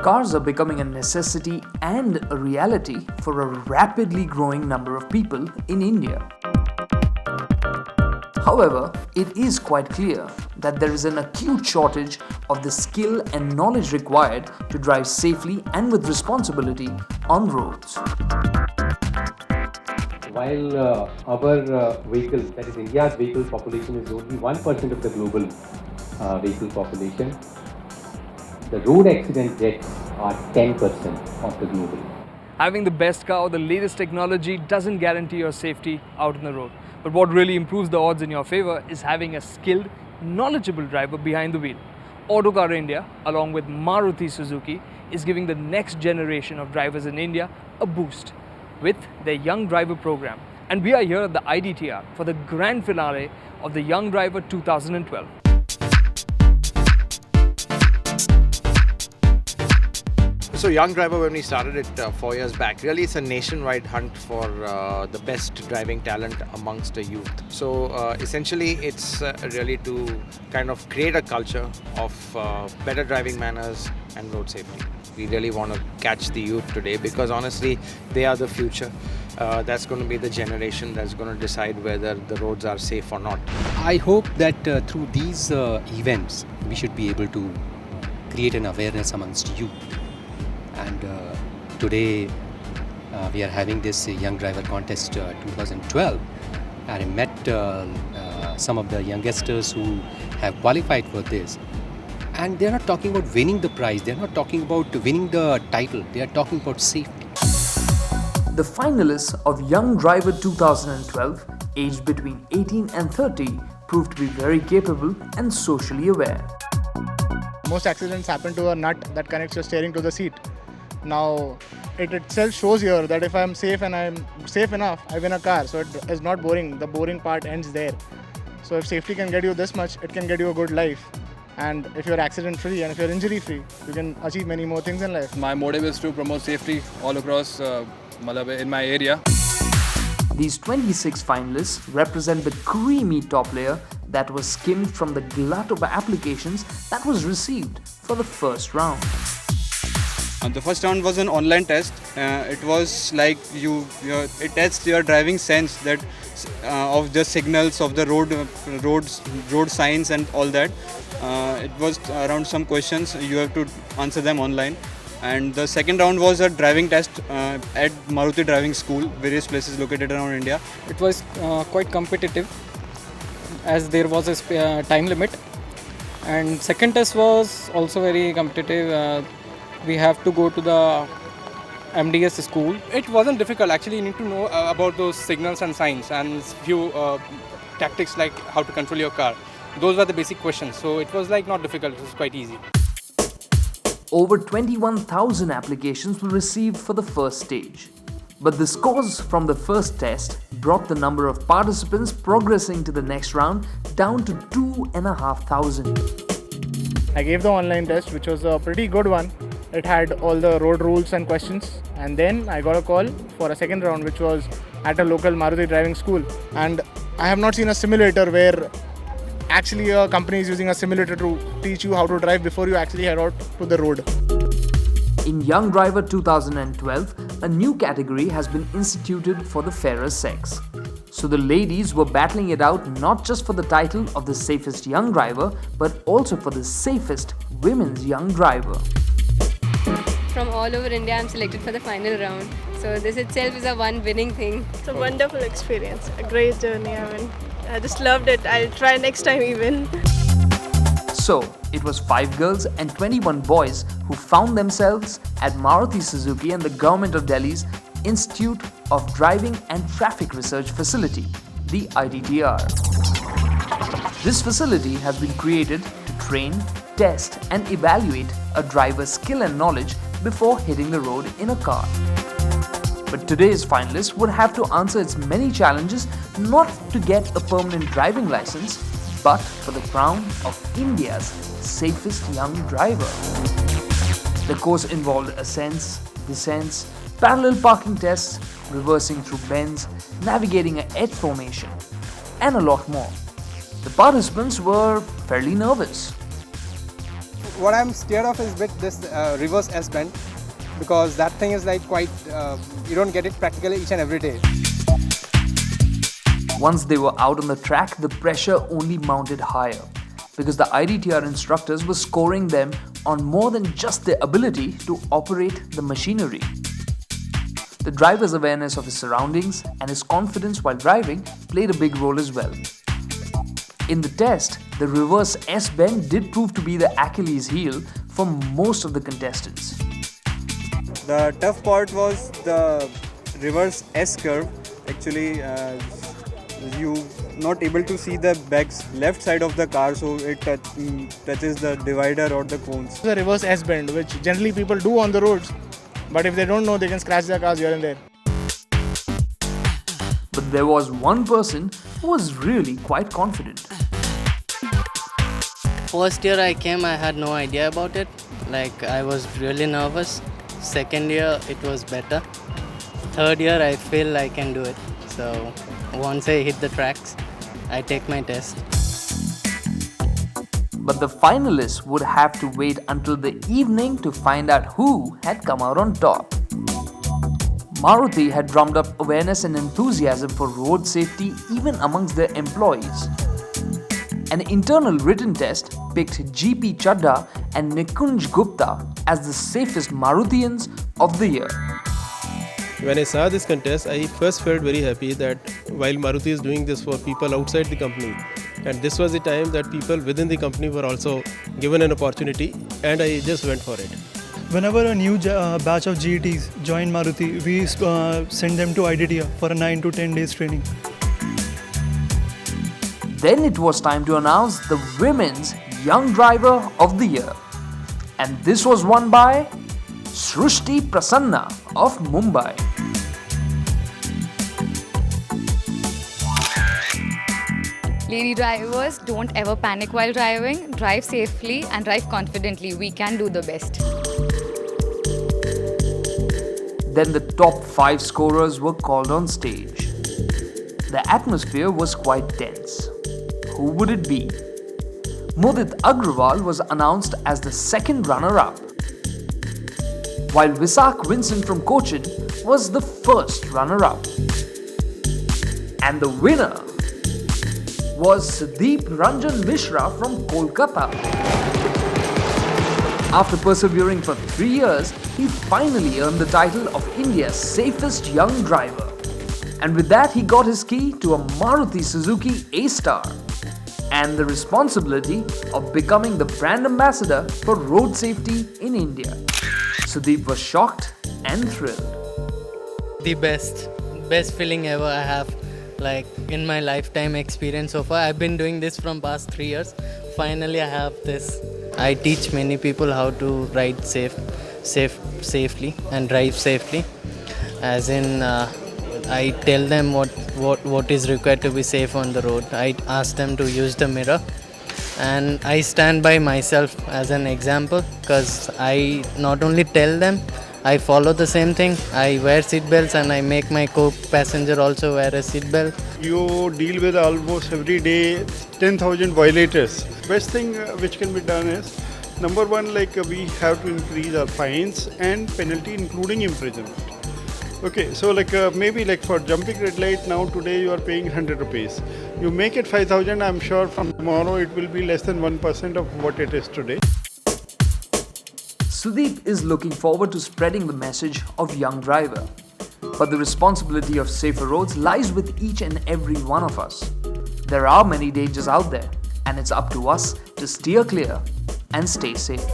cars are becoming a necessity and a reality for a rapidly growing number of people in India. However, it is quite clear that there is an acute shortage of the skill and knowledge required to drive safely and with responsibility on roads. While our vehicles, that is India's vehicle population, is only 1% of the global vehicle population, the road accident deaths are 10% of the global. Having the best car or the latest technology doesn't guarantee your safety out on the road. But what really improves the odds in your favor is having a skilled, knowledgeable driver behind the wheel. Autocar India, along with Maruti Suzuki, is giving the next generation of drivers in India a boost with their Young Driver program. And we are here at the IDTR for the grand finale of the Young Driver 2012. So Young Driver, when we started it 4 years back, really it's a nationwide hunt for the best driving talent amongst the youth. So essentially it's really to kind of create a culture of better driving manners and road safety. We really want to catch the youth today because honestly they are the future. That's going to be the generation that's going to decide whether the roads are safe or not. I hope that through these events we should be able to create an awareness amongst youth. And today we are having this Young Driver Contest 2012, and I met some of the youngsters who have qualified for this. And they are not talking about winning the prize, they are not talking about winning the title, they are talking about safety. The finalists of Young Driver 2012, aged between 18 and 30, proved to be very capable and socially aware. Most accidents happen to a nut that connects your steering to the seat. Now, it itself shows here that if I'm safe and I'm safe enough, I win a car. So it is not boring. The boring part ends there. So if safety can get you this much, it can get you a good life. And if you're accident free and if you're injury free, you can achieve many more things in life. My motive is to promote safety all across in my area. These 26 finalists represent the creamy top layer that was skimmed from the glut of applications that was received for the first round. The first round was an online test. It was like it tests your driving sense that of the signals of the road signs and all that. It was around some questions. You have to answer them online. And the second round was a driving test at Maruti Driving School, various places located around India. It was quite competitive as there was a time limit. And second test was also very competitive. We have to go to the MDS school. It wasn't difficult. Actually, you need to know about those signals and signs and few tactics like how to control your car. Those were the basic questions. So it was like not difficult. It was quite easy. Over 21,000 applications were received for the first stage. But the scores from the first test brought the number of participants progressing to the next round down to 2,500. I gave the online test, which was a pretty good one. It had all the road rules and questions. And then I got a call for a second round, which was at a local Maruti driving school. And I have not seen a simulator where actually a company is using a simulator to teach you how to drive before you actually head out to the road. In Young Driver 2012, a new category has been instituted for the fairer sex. So the ladies were battling it out not just for the title of the safest young driver, but also for the safest women's young driver. From all over India, I'm selected for the final round. So this itself is a winning thing. It's a wonderful experience, a great journey. I just loved it. I'll try next time even. So, it was 5 girls and 21 boys who found themselves at Maruti Suzuki and the Government of Delhi's Institute of Driving and Traffic Research Facility, the IDTR. This facility has been created to train, test and evaluate a driver's skill and knowledge before hitting the road in a car. But today's finalists would have to answer its many challenges not to get a permanent driving license, but for the crown of India's safest young driver. The course involved ascents, descents, parallel parking tests, reversing through bends, navigating an edge formation, and a lot more. The participants were fairly nervous. what I'm scared of is bit this reverse S bend, because that thing is like quite, you don't get it practically each and every day. Once they were out on the track, the pressure only mounted higher because the IDTR instructors were scoring them on more than just their ability to operate the machinery. The driver's awareness of his surroundings and his confidence while driving played a big role as well. In the test, the reverse S bend did prove to be the Achilles heel for most of the contestants. The tough part was the reverse S curve. Actually, you not able to see the back's left side of the car, so it touches the divider or the cones. The reverse S bend, which generally people do on the roads, but if they don't know, they can scratch their cars here and there. But there was one person who was really quite confident. First year I came, I had no idea about it. Like, I was really nervous. Second year it was better. Third year I feel I can do it. So once I hit the tracks, I take my test. But the finalists would have to wait until the evening to find out who had come out on top. Maruti had drummed up awareness and enthusiasm for road safety even amongst their employees. An internal written test picked GP Chadda and NIKUNJ Gupta as the safest Marutians of the year. When I saw this contest, I first felt very happy that while Maruti is doing this for people outside the company, and this was the time that people within the company were also given an opportunity, and I just went for it. Whenever a new batch of GETs join Maruti, we send them to IDTR for a 9 to 10 days training. Then it was time to announce the Women's Young Driver of the Year. And this was won by SRUSHTY PRASANA of Mumbai. Lady drivers, don't ever panic while driving. Drive safely and drive confidently. We can do the best. Then the top 5 scorers were called on stage. The atmosphere was quite tense. Who would it be? Mudit Agrawal was announced as the second runner-up, while Visak Vincent from Cochin was the first runner-up. And the winner was SUDEEP Ranjan Mishra from Kolkata. After persevering for 3 years, he finally earned the title of India's safest young driver. And with that, he got his key to a Maruti Suzuki A-Star and the responsibility of becoming the brand ambassador for road safety in India. Sudeep was shocked and thrilled. The best feeling ever I have, like, in my lifetime experience so far. I've been doing this from past 3 years. Finally I have this. I teach many people how to ride safely and drive safely. As in, I tell them what is required to be safe on the road. I ask them to use the mirror, and I stand by myself as an example, because I not only tell them, I follow the same thing. I wear seat belts and I make my co-passenger also wear a seat belt. You deal with almost every day 10,000 violators. Best thing which can be done is, number one, like we have to increase our fines and penalty, including imprisonment. Okay, so like maybe like for jumping red light, now today you are paying 100 rupees. You make it 5,000, I'm sure from tomorrow it will be less than 1% of what it is today. Sudeep is looking forward to spreading the message of young driver. But the responsibility of safer roads lies with each and every one of us. There are many dangers out there, and it's up to us to steer clear and stay safe.